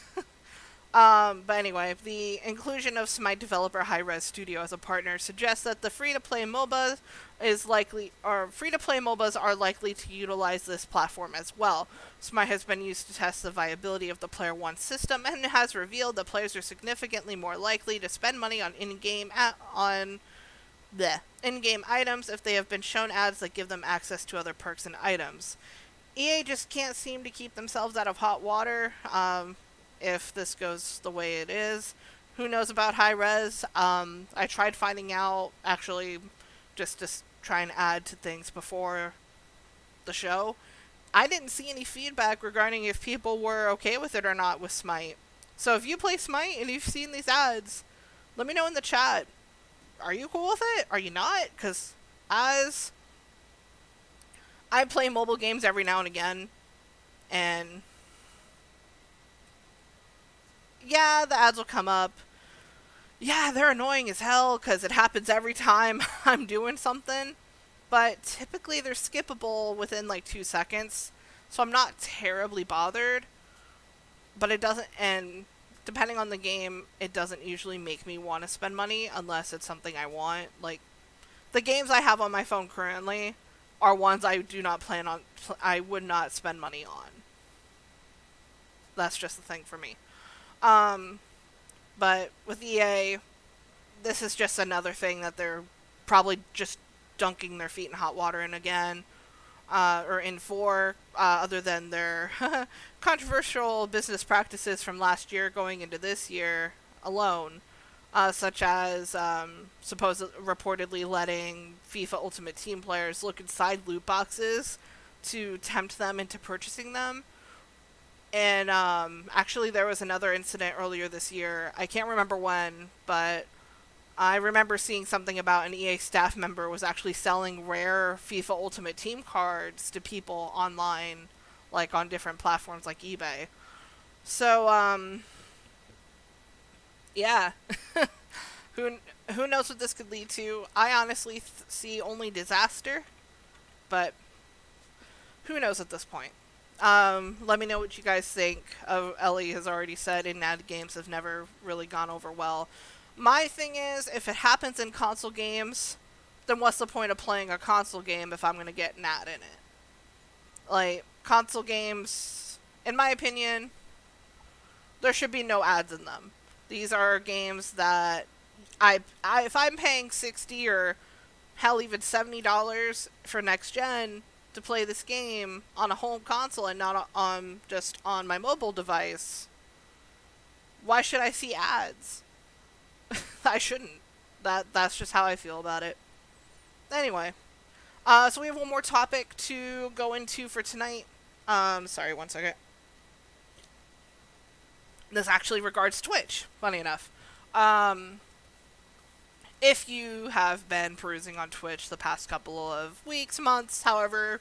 A: But anyway, the inclusion of Smite developer Hi-Rez Studio as a partner suggests that the free-to-play MOBAs free-to-play MOBAs are likely to utilize this platform as well. Smite has been used to test the viability of the Player One system, and it has revealed that players are significantly more likely to spend money on in-game items if they have been shown ads that give them access to other perks and items. EA just can't seem to keep themselves out of hot water. If this goes the way it is. Who knows about Hi-Rez? I tried finding out, actually, just to try and add to things before the show. I didn't see any feedback regarding if people were okay with it or not with Smite. So if you play Smite and you've seen these ads, let me know in the chat. Are you cool with it? Are you not? Because as I play mobile games every now and again, and yeah, the ads will come up. Yeah, they're annoying as hell because it happens every time I'm doing something. But typically they're skippable within like 2 seconds. So I'm not terribly bothered. But it doesn't, and depending on the game, it doesn't usually make me want to spend money unless it's something I want. Like, the games I have on my phone currently are ones I do not plan on, I would not spend money on. That's just the thing for me. But with EA, this is just another thing that they're probably just dunking their feet in hot water in again, or in for, other than their controversial business practices from last year going into this year alone, such as reportedly letting FIFA Ultimate Team players look inside loot boxes to tempt them into purchasing them. And actually there was another incident earlier this year. I can't remember when, but I remember seeing something about an EA staff member was actually selling rare FIFA Ultimate Team cards to people online, like on different platforms like eBay. So, yeah. Who knows what this could lead to? I honestly see only disaster, but who knows at this point. Let me know what you guys think. Ellie has already said in-ad games have never really gone over well. My thing is, if it happens in console games, then what's the point of playing a console game if I'm going to get an ad in it? Like, console games, in my opinion, there should be no ads in them. These are games that if I'm paying $60 or hell even $70 for next gen to play this game on a home console and not on just on my mobile device, why should I see ads? I shouldn't. That's just how I feel about it. Anyway, so we have one more topic to go into for tonight. Sorry, one second. This actually regards Twitch, funny enough. If you have been perusing on Twitch the past couple of weeks, months, however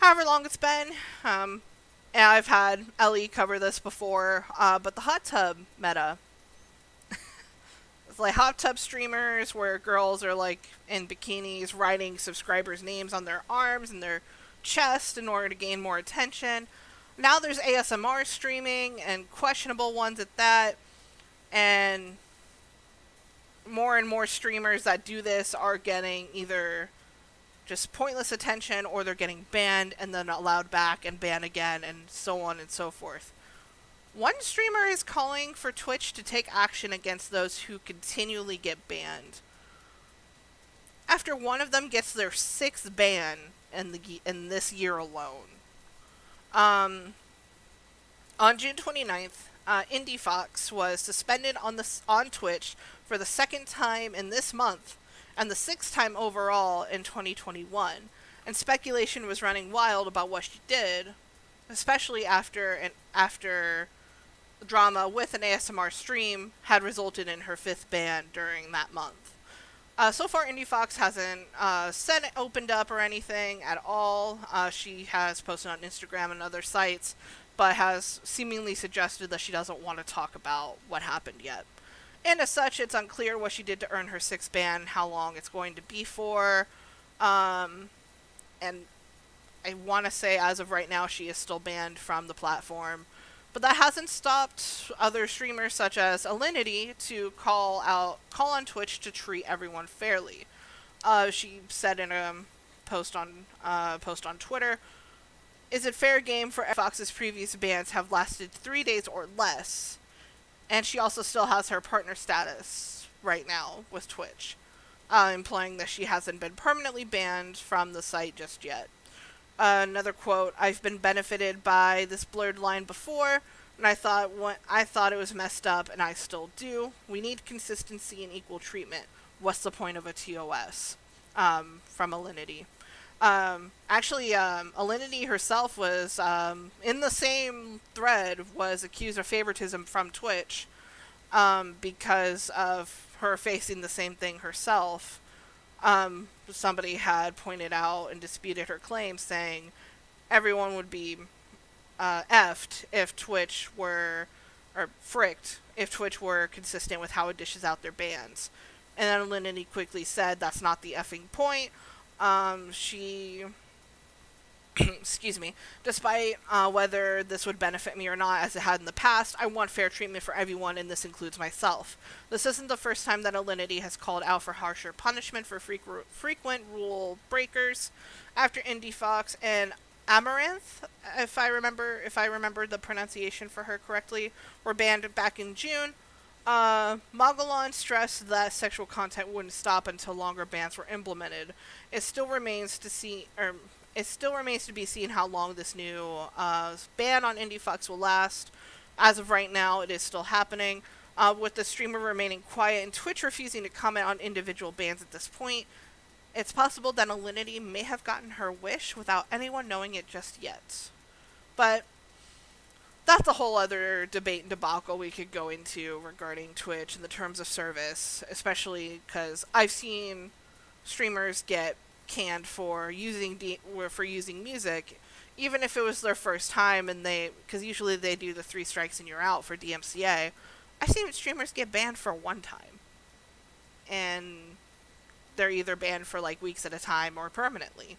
A: long it's been, and I've had Ellie cover this before, but the hot tub meta. It's like hot tub streamers where girls are like in bikinis writing subscribers' names on their arms and their chest in order to gain more attention. Now there's ASMR streaming and questionable ones at that, and more streamers that do this are getting either just pointless attention or they're getting banned and then allowed back and banned again and so on and so forth. One streamer is calling for Twitch to take action against those who continually get banned. After one of them gets their 6th ban in this year alone. On June 29th, IndieFox was suspended on Twitch for the 2nd time in this month, and the 6th time overall in 2021, and speculation was running wild about what she did. especially after drama with an ASMR stream had resulted in her fifth ban during that month. So far, Indie Fox hasn't said it opened up or anything at all. She has posted on Instagram and other sites, but has seemingly suggested that she doesn't want to talk about what happened yet. And as such, it's unclear what she did to earn her sixth ban, how long it's going to be for. And I want to say, as of right now, she is still banned from the platform. But that hasn't stopped other streamers such as Alinity to call on Twitch to treat everyone fairly. She said in a post on Twitter, "Is it fair game for Fox's previous bans have lasted 3 days or less?" And she also still has her partner status right now with Twitch, implying that she hasn't been permanently banned from the site just yet. Another quote: "I've been benefited by this blurred line before, and I thought it was messed up, and I still do. We need consistency and equal treatment. What's the point of a TOS?" From Alinity. Alinity herself was in the same thread, was accused of favoritism from Twitch because of her facing the same thing herself. Somebody had pointed out and disputed her claim, saying everyone would be effed if Twitch were, or fricked if Twitch were consistent with how it dishes out their bans. And then Alinity quickly said that's not the effing point. She excuse me, despite whether this would benefit me or not, as it had in the past, I want fair treatment for everyone, and this includes myself. This isn't the first time that Alinity has called out for harsher punishment for frequent rule breakers. After Indie Fox and Amaranth, if I remember the pronunciation for her correctly, were banned back in June, Mogollon stressed that sexual content wouldn't stop until longer bans were implemented. It still remains to be seen how long this new ban on Indie Fox will last. As of right now, it is still happening, with the streamer remaining quiet and Twitch refusing to comment on individual bans at this point. It's possible that Alinity may have gotten her wish without anyone knowing it just yet. But that's a whole other debate and debacle we could go into regarding Twitch and the terms of service, especially because I've seen streamers get canned for using music, even if it was their first time, and because usually they do the 3 strikes and you're out for DMCA. I've seen streamers get banned for one time, and they're either banned for like weeks at a time or permanently.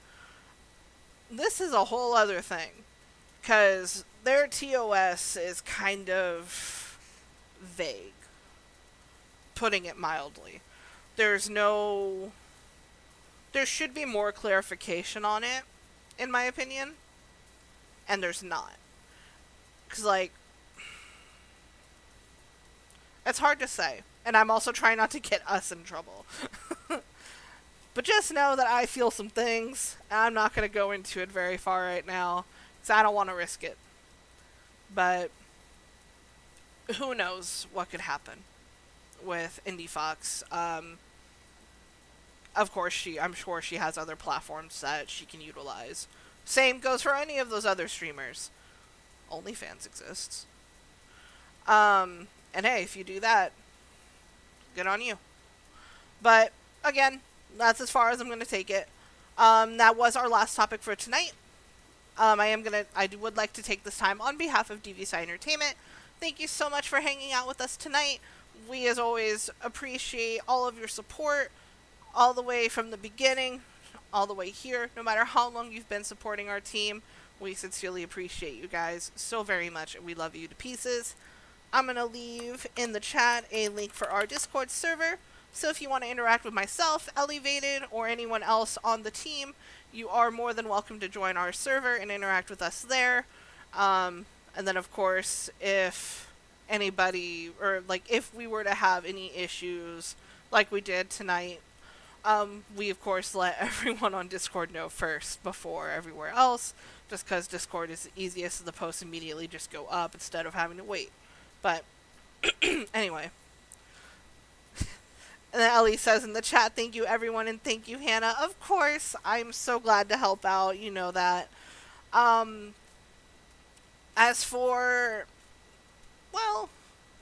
A: This is a whole other thing, because their TOS is kind of vague, putting it mildly. There should be more clarification on it, in my opinion, and there's not. Because, it's hard to say, and I'm also trying not to get us in trouble. But just know that I feel some things, and I'm not going to go into it very far right now, because I don't want to risk it. But who knows what could happen with Indie Fox. Of course, I'm sure she has other platforms that she can utilize. Same goes for any of those other streamers. OnlyFans exists. And hey, if you do that, good on you. But again, that's as far as I'm going to take it. That was our last topic for tonight. I would like to take this time on behalf of DVSI Entertainment. Thank you so much for hanging out with us tonight. We, as always, appreciate all of your support, all the way from the beginning, all the way here. No matter how long you've been supporting our team, we sincerely appreciate you guys so very much, and we love you to pieces. I'm going to leave in the chat a link for our Discord server, so if you want to interact with myself, Elevated, or anyone else on the team, you are more than welcome to join our server and interact with us there. And then, of course, if anybody, or if we were to have any issues like we did tonight, we of course let everyone on Discord know first before everywhere else, just because Discord is the easiest, and the posts immediately just go up instead of having to wait. But anyway. And then Ellie says in the chat, "Thank you everyone," and thank you, Hannah. Of course, I'm so glad to help out, you know that. As for, well,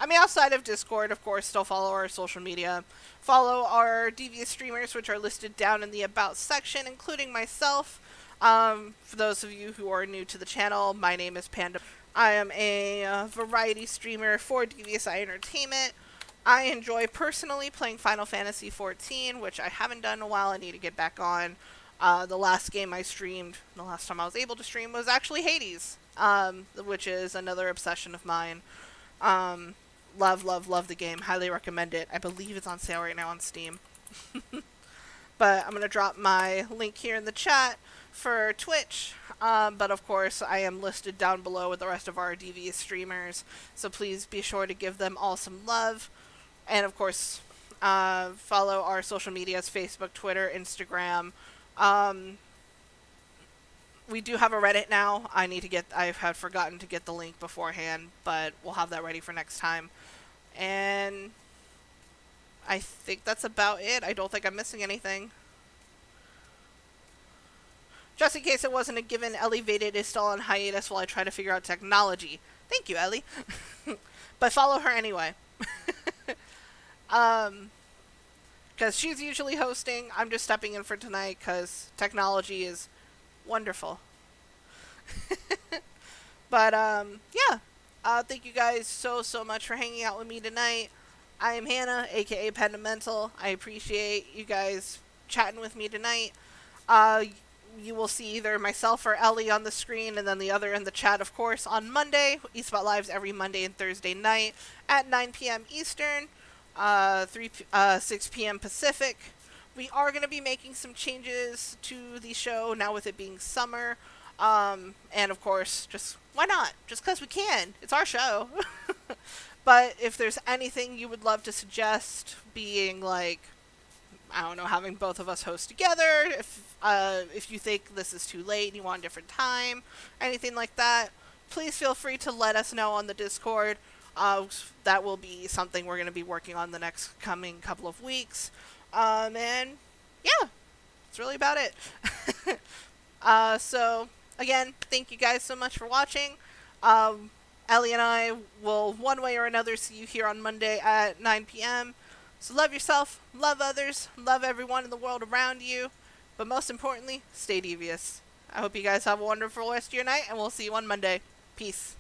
A: I mean, outside of Discord, of course, still follow our social media. Follow our devious streamers, which are listed down in the About section, including myself. For those of you who are new to the channel, my name is Panda. I am a variety streamer for Devious Eye Entertainment. I enjoy personally playing Final Fantasy XIV, which I haven't done in a while. I need to get back on. The last game I streamed, the last time I was able to stream, was actually Hades, which is another obsession of mine. Love, love, love the game. Highly recommend it. I believe it's on sale right now on Steam. But I'm going to drop my link here in the chat for Twitch. But of course, I am listed down below with the rest of our devious streamers. So please be sure to give them all some love. And of course, follow our social medias, Facebook, Twitter, Instagram. We do have a Reddit now. I had forgotten to get the link beforehand, but we'll have that ready for next time. And I think that's about it. I don't think I'm missing anything. Just in case it wasn't a given, Ellie Vaded is still on hiatus while I try to figure out technology. Thank you, Ellie. But follow her anyway. Because she's usually hosting. I'm just stepping in for tonight because technology is wonderful. But, yeah. Thank you guys so much for hanging out with me tonight. I am Hannah, aka Pendamental. I appreciate you guys chatting with me tonight. You will see either myself or Ellie on the screen, and then the other in the chat, of course, on Monday. eSpot Lives every Monday and Thursday night at 9 p.m. Eastern, 6 p.m. Pacific. We are going to be making some changes to the show now with it being summer. And of course, just why not? Just because we can. It's our show. But if there's anything you would love to suggest, being like, I don't know, having both of us host together, if you think this is too late and you want a different time, anything like that, please feel free to let us know on the Discord. That will be something we're going to be working on the next coming couple of weeks. And yeah, that's really about it. So again, thank you guys so much for watching. Ellie and I will, one way or another, see you here on Monday at 9 p.m. So love yourself, love others, love everyone in the world around you, but most importantly, stay devious. I hope you guys have a wonderful rest of your night, and we'll see you on Monday. Peace.